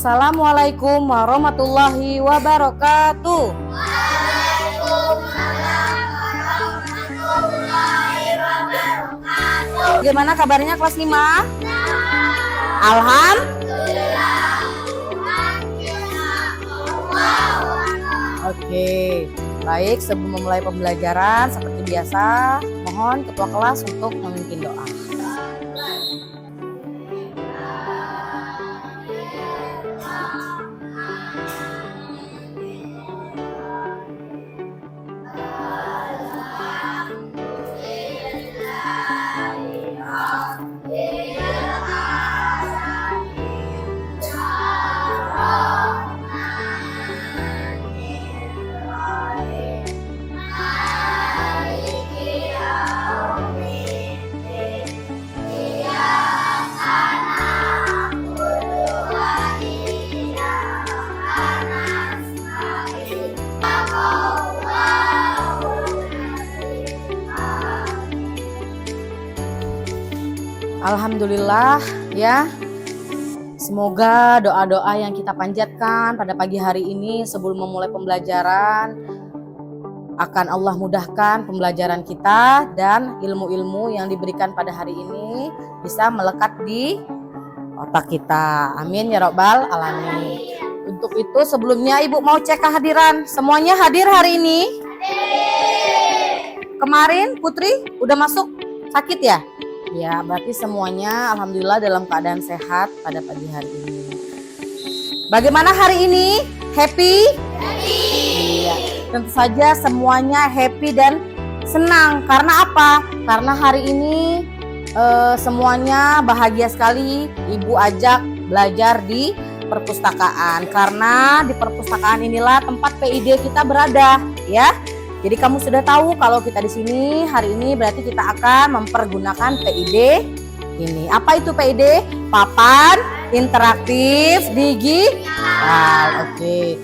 Assalamualaikum warahmatullahi wabarakatuh. Bagaimana kabarnya kelas 5? Alhamdulillah. Oke, baik, sebelum memulai pembelajaran seperti biasa, mohon ketua kelas untuk memimpin doa. Alhamdulillah ya. Semoga doa-doa yang kita panjatkan pada pagi hari ini sebelum memulai pembelajaran akan Allah mudahkan pembelajaran kita dan ilmu-ilmu yang diberikan pada hari ini bisa melekat di otak kita. Amin ya Rabbal Alamin. Untuk itu sebelumnya Ibu mau cek kehadiran. Semuanya hadir hari ini? Kemarin Putri udah masuk sakit ya? Ya, berarti semuanya alhamdulillah dalam keadaan sehat pada pagi hari ini. Bagaimana hari ini? Happy? Happy. Iya, tentu saja semuanya happy dan senang. Karena apa? Karena hari ini semuanya bahagia sekali. Ibu ajak belajar di perpustakaan. Karena di perpustakaan inilah tempat PID kita berada, ya. Jadi kamu sudah tahu kalau kita di sini hari ini berarti kita akan mempergunakan PID ini. Apa itu PID? Papan interaktif digital. Oke.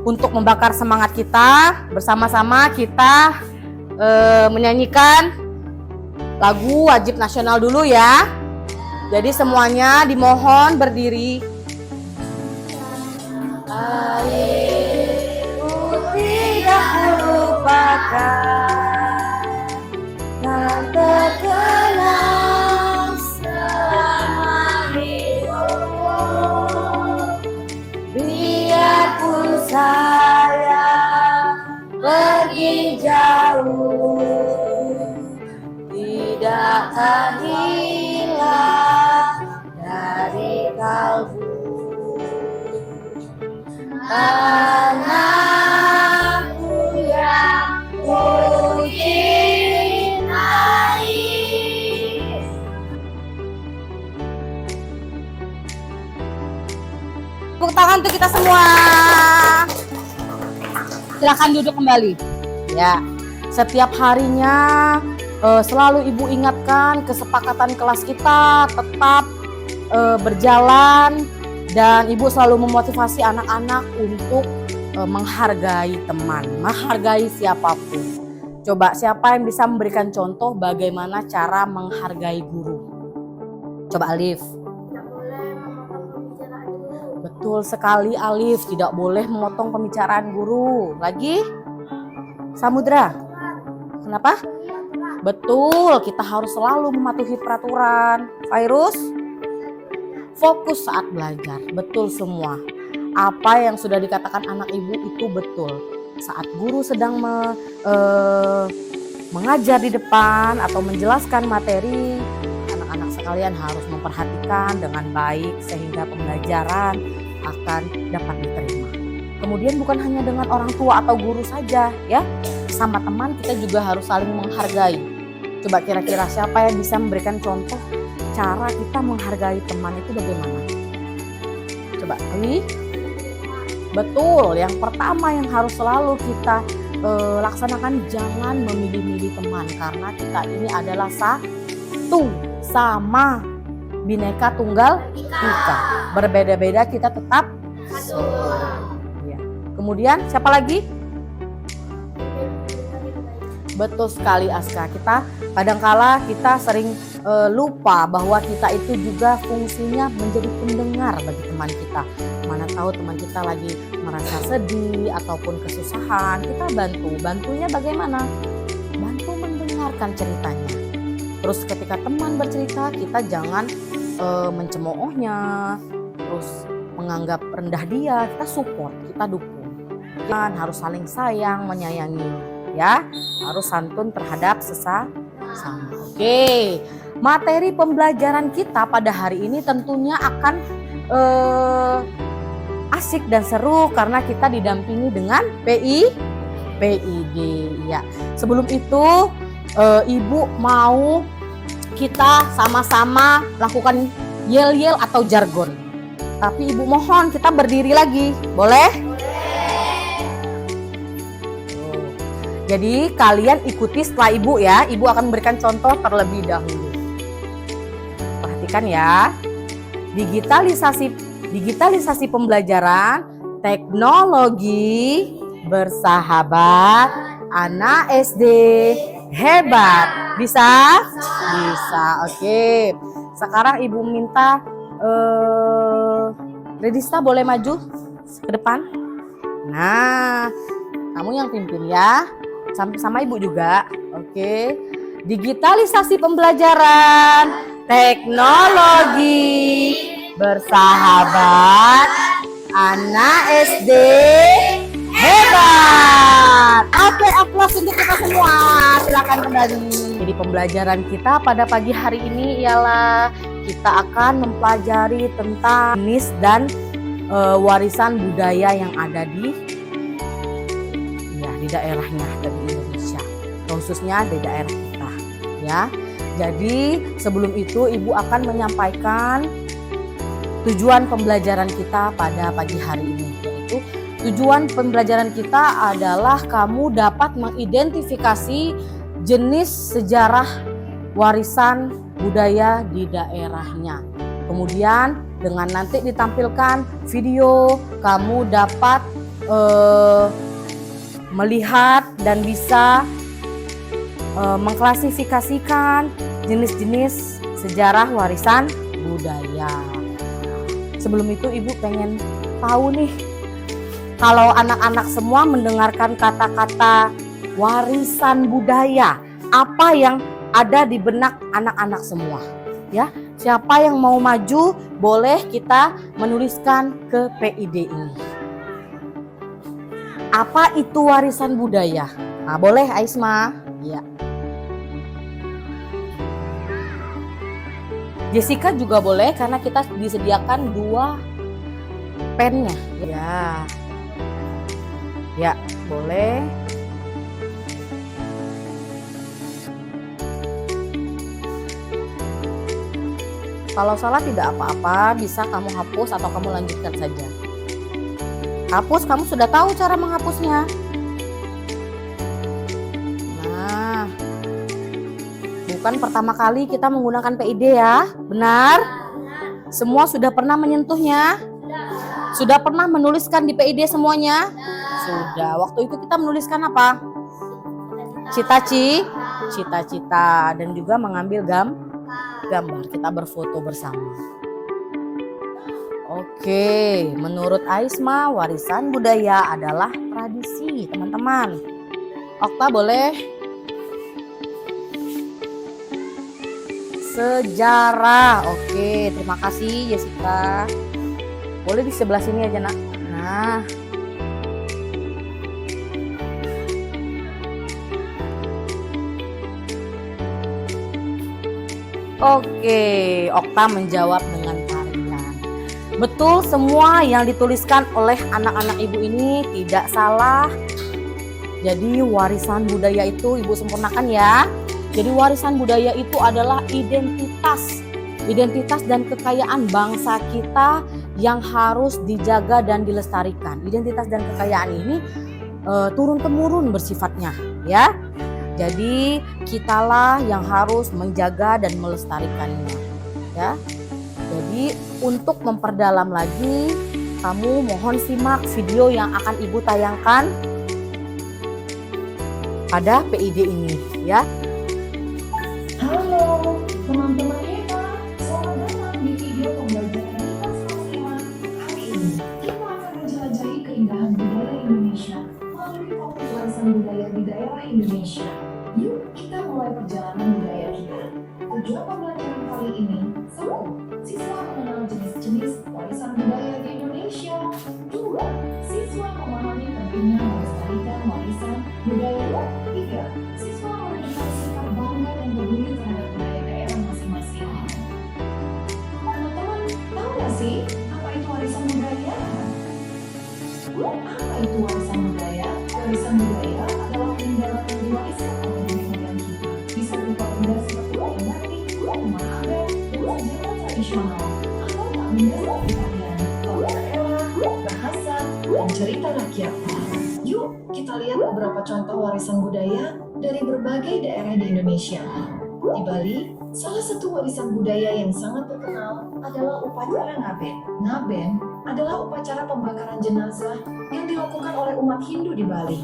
Untuk membakar semangat kita, bersama-sama kita menyanyikan lagu wajib nasional dulu ya. Jadi semuanya dimohon berdiri. Dan terkenang selama hidupku, biarpun saya pergi jauh, tidak terhilang dari kalbu. Anakku yang kucintai. Tepuk tangan untuk kita semua. Silakan duduk kembali. Ya, setiap harinya selalu Ibu ingatkan kesepakatan kelas kita tetap berjalan. Dan Ibu selalu memotivasi anak-anak untuk menghargai teman, menghargai siapapun. Coba siapa yang bisa memberikan contoh bagaimana cara menghargai guru? Coba Alif. Tidak boleh memotong pembicaraan guru. Betul sekali Alif, tidak boleh memotong pembicaraan guru. Lagi? Samudra. Kenapa? Betul, kita harus selalu mematuhi peraturan. Fairuz? Fokus saat belajar, betul semua. Apa yang sudah dikatakan anak Ibu itu betul. Saat guru sedang mengajar di depan atau menjelaskan materi, anak-anak sekalian harus memperhatikan dengan baik sehingga pembelajaran akan dapat diterima. Kemudian bukan hanya dengan orang tua atau guru saja ya, sama teman kita juga harus saling menghargai. Coba kira-kira siapa yang bisa memberikan contoh cara kita menghargai teman itu bagaimana? Coba Ali. Betul, yang pertama yang harus selalu kita laksanakan, jangan memilih-milih teman. Karena kita ini adalah satu, sama, bineka tunggal ika. Berbeda-beda kita tetap satu. Ya. Kemudian siapa lagi? Betul sekali Aska, kita kadangkala kita sering lupa bahwa kita itu juga fungsinya menjadi pendengar bagi teman kita. Mana tahu teman kita lagi merasa sedih ataupun kesusahan, kita bantunya bagaimana? Bantu mendengarkan ceritanya. Terus ketika teman bercerita, kita jangan mencemoohnya, terus menganggap rendah dia, kita support, kita dukung. Dan harus saling sayang, menyayangi, ya, harus santun terhadap sesama. Oke, materi pembelajaran kita pada hari ini tentunya akan asik dan seru karena kita didampingi dengan PID. Ya, sebelum itu Ibu mau kita sama-sama lakukan yel-yel atau jargon. Tapi Ibu mohon kita berdiri lagi, boleh? Jadi kalian ikuti setelah Ibu ya. Ibu akan memberikan contoh terlebih dahulu. Perhatikan ya. Digitalisasi pembelajaran, teknologi bersahabat, anak SD hebat. Bisa? Bisa. Oke. Sekarang Ibu minta Redista boleh maju ke depan. Nah, kamu yang pimpin ya. Sama Ibu juga. Oke. Digitalisasi pembelajaran, teknologi bersahabat, anak SD hebat. Oke, aplaus untuk kita semua. Silakan kembali. Jadi pembelajaran kita pada pagi hari ini ialah kita akan mempelajari tentang jenis dan warisan budaya yang ada di daerahnya dan di Indonesia, khususnya di daerah kita ya. Jadi sebelum itu Ibu akan menyampaikan tujuan pembelajaran kita pada pagi hari ini, yaitu tujuan pembelajaran kita adalah kamu dapat mengidentifikasi jenis sejarah warisan budaya di daerahnya. Kemudian dengan nanti ditampilkan video, kamu dapat melihat dan bisa mengklasifikasikan jenis-jenis sejarah warisan budaya. Sebelum itu Ibu pengen tahu nih, kalau anak-anak semua mendengarkan kata-kata warisan budaya, apa yang ada di benak anak-anak semua? Ya, siapa yang mau maju boleh kita menuliskan ke PID ini. Apa itu warisan budaya? Nah, boleh Aisma? Ya. Jessica juga boleh karena kita disediakan 2 pennya. Ya. Ya, boleh. Kalau salah tidak apa-apa, bisa kamu hapus atau kamu lanjutkan saja. Hapus, kamu sudah tahu cara menghapusnya. Nah, bukan pertama kali kita menggunakan PID ya, benar? Semua sudah pernah menyentuhnya? Sudah pernah menuliskan di PID semuanya? Sudah. Waktu itu kita menuliskan apa? Cita-cita dan juga mengambil gambar. Kita berfoto bersama. Oke, menurut Aisma, warisan budaya adalah tradisi, teman-teman. Okta boleh? Sejarah. Oke, terima kasih Jessica. Boleh di sebelah sini aja, Nak. Nah. Oke, Okta menjawab dengan betul, semua yang dituliskan oleh anak-anak Ibu ini tidak salah. Jadi warisan budaya itu Ibu sempurnakan ya. Jadi warisan budaya itu adalah identitas dan kekayaan bangsa kita yang harus dijaga dan dilestarikan. Identitas dan kekayaan ini turun-temurun bersifatnya ya. Jadi kitalah yang harus menjaga dan melestarikannya ya. Jadi untuk memperdalam lagi, kamu mohon simak video yang akan Ibu tayangkan pada PID ini ya. Halo, Teman-teman hebat, selamat datang di video pembelajaran di kelas 5. Hari ini, kita akan menjelajahi keindahan budaya Indonesia melalui topik warisan budaya di daerah Indonesia. Yuk, kita mulai perjalanan budaya kita. Tujuan pembelajaran kali ini, 1. Siswa mengenal jenis-jenis warisan budaya di Indonesia. 2. Siswa memahami pentingnya melestarikan warisan budaya. 3. Siswa menunjukkan sikap bangga dan peduli terhadap budaya daerah masing-masing. Teman-teman, tahu nggak sih apa itu warisan budaya? Apa itu warisan budaya? Warisan budaya adalah peninggalan yang diwariskan oleh nenek moyang kita. Bisa berupa benda seperti kain batik, rumah adat, dan sejarah tradisional, atau tak benda seperti tarian, tata daerah, bahasa, dan cerita rakyat. Yuk, kita lihat beberapa contoh warisan budaya dari berbagai daerah di Indonesia. Di Bali, salah satu warisan budaya yang sangat terkenal adalah upacara ngaben. Ngaben adalah upacara pembakaran jenazah yang dilakukan oleh umat Hindu di Bali.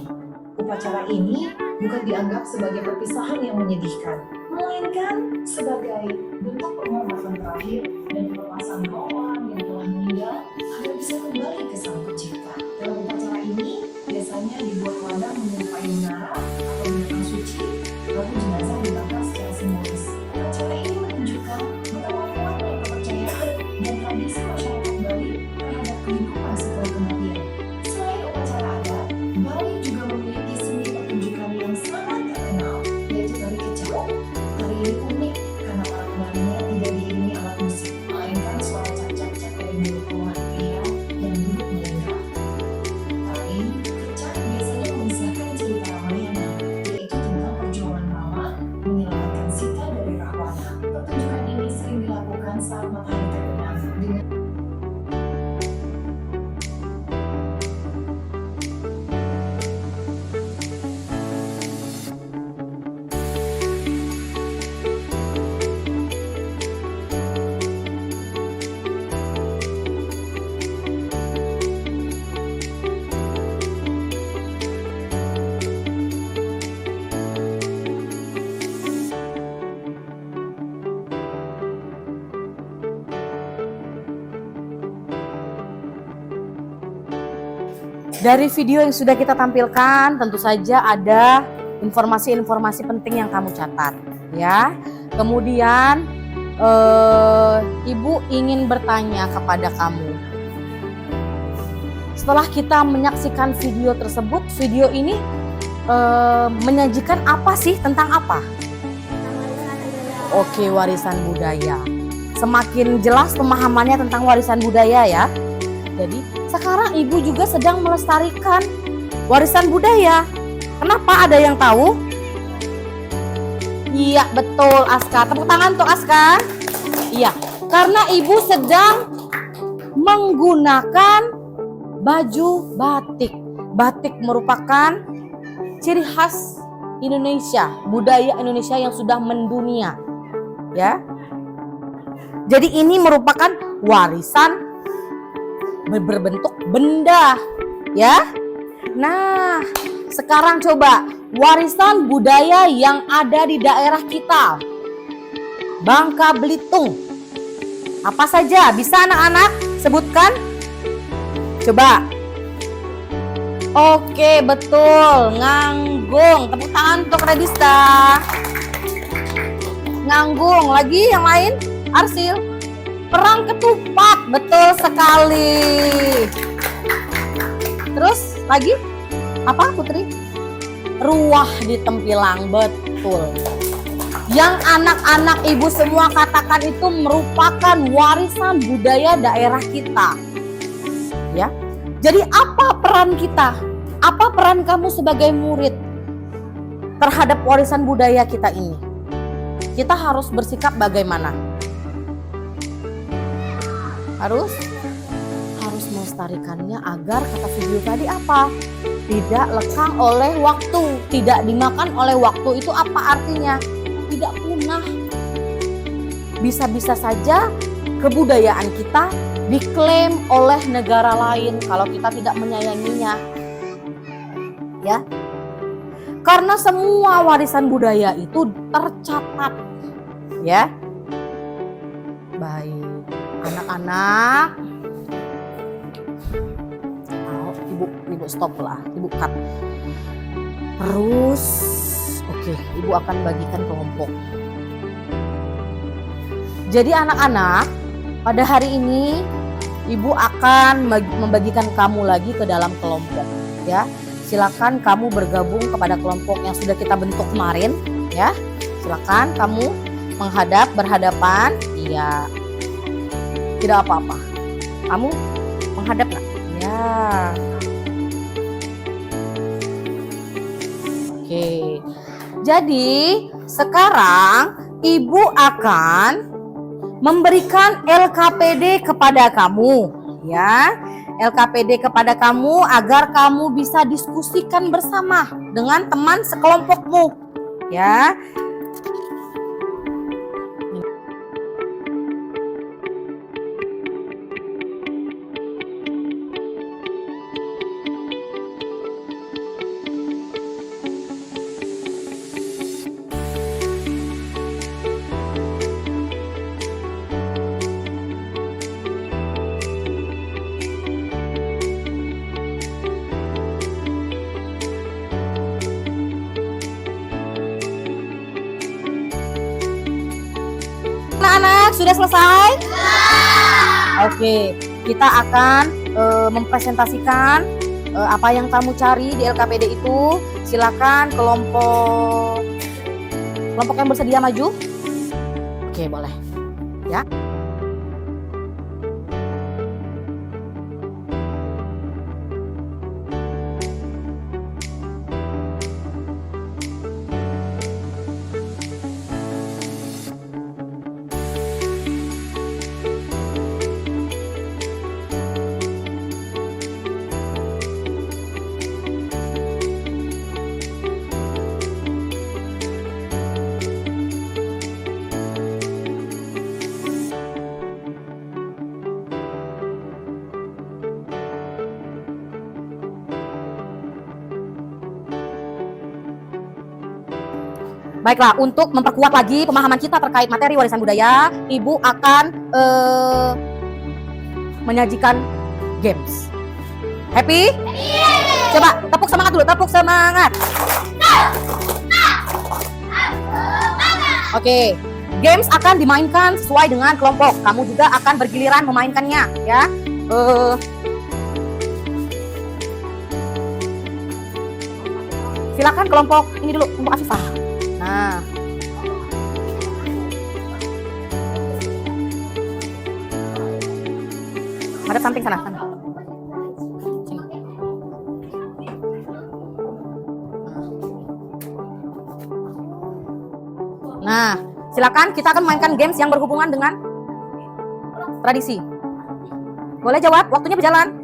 Upacara ini bukan dianggap sebagai perpisahan yang menyedihkan, melainkan sebagai bentuk penghormatan terakhir dan pelepasan roh orang yang telah meninggal agar bisa kembali ke Sang Pencipta. Dalam upacara ini, biasanya dibuat ladang menyerupai menara atau binatang suci, lalu jenazah dibakar secara simbolis. Upacara ini menunjukkan betapa kuatnya kepercayaan dan tradisi masyarakat Bali terhadap kehidupan setelah kematian. Selain upacara adat, Bali juga memiliki seni pertunjukan yang sangat terkenal, yaitu tari kecak. Tari ini unik karena para penarinya tidak diiringi alat musik, melainkan suara cak-cak dari mulut puluhan pria yang duduk melingkar. Tari kecak biasanya mengisahkan cerita Ramayana, yaitu tentang perjuangan Rama menyelamatkan Sita dari Rahwana. Pertunjukan ini sering dilakukan saat matahari terbenam dengan Dari video yang sudah kita tampilkan, tentu saja ada informasi-informasi penting yang kamu catat, ya. Kemudian, Ibu ingin bertanya kepada kamu. Setelah kita menyaksikan video tersebut, video ini menyajikan apa sih, tentang apa? Oke, warisan budaya. Semakin jelas pemahamannya tentang warisan budaya ya. Jadi sekarang Ibu juga sedang melestarikan warisan budaya. Kenapa, ada yang tahu? Iya betul Aska, tepuk tangan untuk Aska. Iya, karena Ibu sedang menggunakan baju batik. Batik merupakan ciri khas Indonesia, budaya Indonesia yang sudah mendunia. Ya. Jadi ini merupakan warisan berbentuk benda, ya. Nah, sekarang coba warisan budaya yang ada di daerah kita, Bangka Belitung. Apa saja? Bisa anak-anak sebutkan? Coba. Oke, betul. Nganggung. Tepuk tangan untuk Redista. Nganggung. Lagi yang lain? Arsil. Perang ketupat, betul sekali. Terus lagi apa Putri? Ruah di Tempilang, betul. Yang anak-anak Ibu semua katakan itu merupakan warisan budaya daerah kita. Ya. Jadi apa peran kita? Apa peran kamu sebagai murid terhadap warisan budaya kita ini? Kita harus bersikap bagaimana? Harus melestarikannya agar kata video tadi apa? Tidak lekang oleh waktu, tidak dimakan oleh waktu. Itu apa artinya? Tidak punah. Bisa-bisa saja kebudayaan kita diklaim oleh negara lain kalau kita tidak menyayanginya. Ya. Karena semua warisan budaya itu tercatat. Ya. Baik, anak-anak. Ibu stop lah, ibu cut. Terus, oke, ibu akan bagikan kelompok. Jadi anak-anak, pada hari ini ibu akan membagikan kamu lagi ke dalam kelompok, ya. Silakan kamu bergabung kepada kelompok yang sudah kita bentuk kemarin, ya. Silakan kamu berhadapan, iya. Tidak apa-apa. Kamu menghadap nggak? Ya. Oke. Jadi sekarang ibu akan memberikan LKPD kepada kamu, ya. LKPD kepada kamu agar kamu bisa diskusikan bersama dengan teman sekelompokmu, ya. Anak-anak sudah selesai? Oke, kita akan mempresentasikan apa yang kamu cari di LKPD itu. Silakan kelompok yang bersedia maju. Oke, boleh. Ya. Baiklah, untuk memperkuat lagi pemahaman kita terkait materi warisan budaya, Ibu akan menyajikan games. Happy? Coba tepuk semangat dulu, tepuk semangat. Oke, games akan dimainkan sesuai dengan kelompok. Kamu juga akan bergiliran memainkannya, ya. Silakan kelompok ini dulu, kelompok Afifah. Nah, ada samping sana. Sini. Nah, silakan kita akan mainkan games yang berhubungan dengan tradisi. Boleh jawab, waktunya berjalan.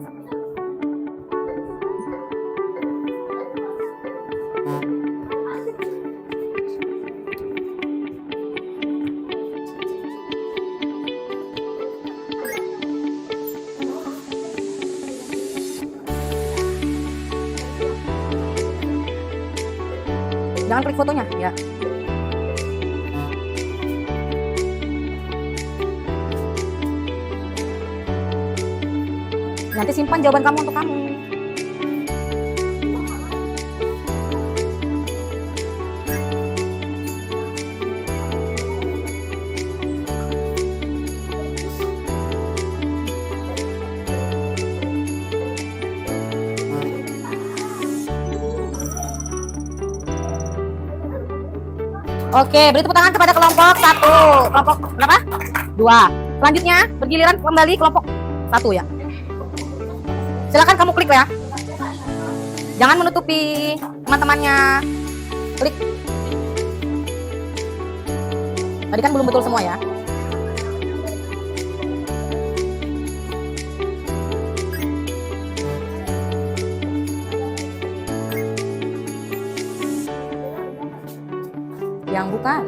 Jangan klik fotonya, ya. Nanti simpan jawaban kamu untuk kamu. Oke, beri tepuk tangan kepada kelompok 1. Kelompok berapa? 2. Selanjutnya bergiliran kembali kelompok 1, ya. Silakan kamu klik, ya. Jangan menutupi teman-temannya. Klik. Tadi kan belum betul semua, ya. Yang bukan.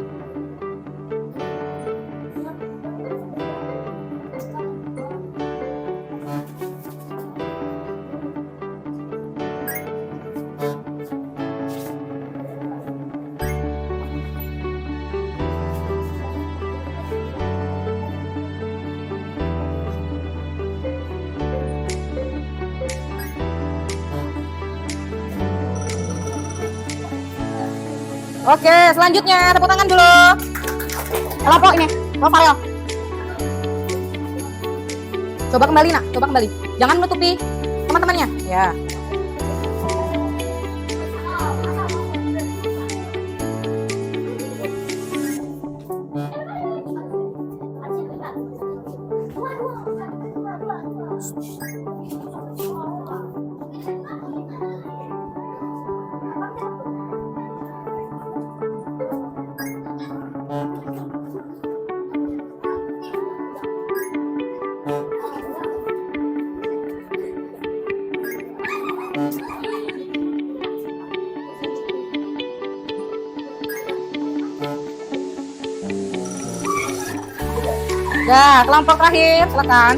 Oke, selanjutnya tepuk tangan dulu. Kelompok ini, kelompok Farel. Coba kembali nak, coba kembali. Jangan menutupi teman-temannya. Ya. Ya, kelompok terakhir, silakan.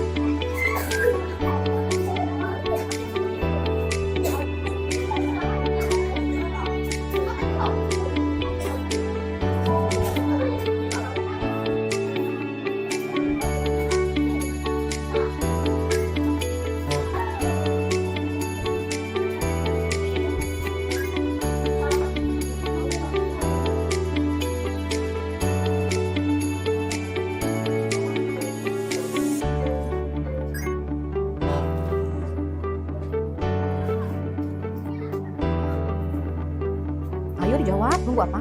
Ayo dijawab, nunggu apa?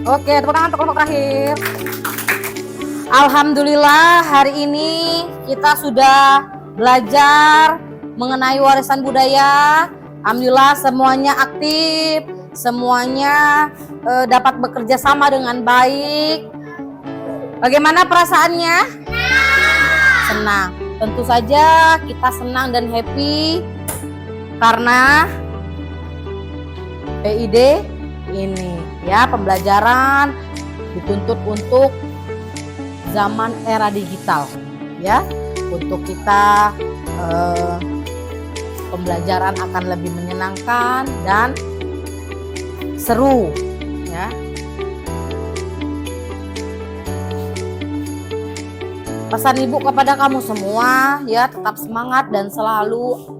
Oke, tepuk tangan untuk kelompok terakhir. Alhamdulillah hari ini kita sudah belajar mengenai warisan budaya. Alhamdulillah semuanya aktif, semuanya dapat bekerja sama dengan baik. Bagaimana perasaannya? Senang. Tentu saja kita senang dan happy karena PID ini ya, pembelajaran dituntut untuk zaman era digital ya, untuk kita pembelajaran akan lebih menyenangkan dan seru ya. Pesan ibu kepada kamu semua ya, tetap semangat dan selalu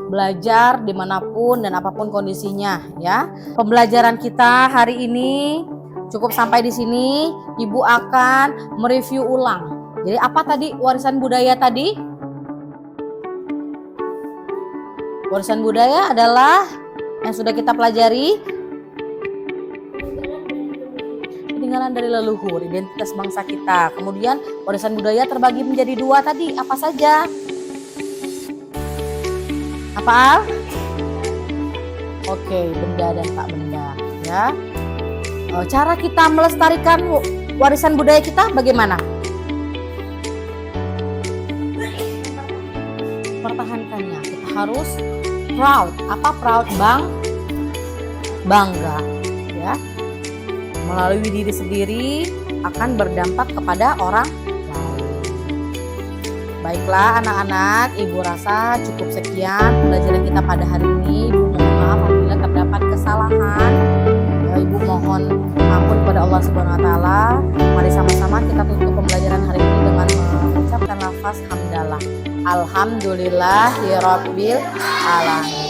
belajar dimanapun dan apapun kondisinya ya. Pembelajaran kita hari ini cukup sampai di sini. Ibu akan mereview ulang. Jadi apa tadi warisan budaya tadi? Warisan budaya adalah yang sudah kita pelajari, peninggalan dari leluhur, identitas bangsa kita. Kemudian warisan budaya terbagi menjadi dua tadi, apa saja? Apa Al? Oke, benda dan tak benda ya. Cara kita melestarikan warisan budaya kita bagaimana? Pertahankannya, kita harus proud. Apa proud? Bangga ya. Melalui diri sendiri akan berdampak kepada orang lain. Baiklah anak-anak, ibu rasa cukup sekian pembelajaran kita pada hari ini. Ibu mohon maaf apabila terdapat kesalahan. Ibu mohon ampun kepada Allah Subhanahu wa taala. Mari sama-sama kita tutup pembelajaran hari ini dengan mengucapkan lafaz hamdalah. Alhamdulillahirabbil alamin.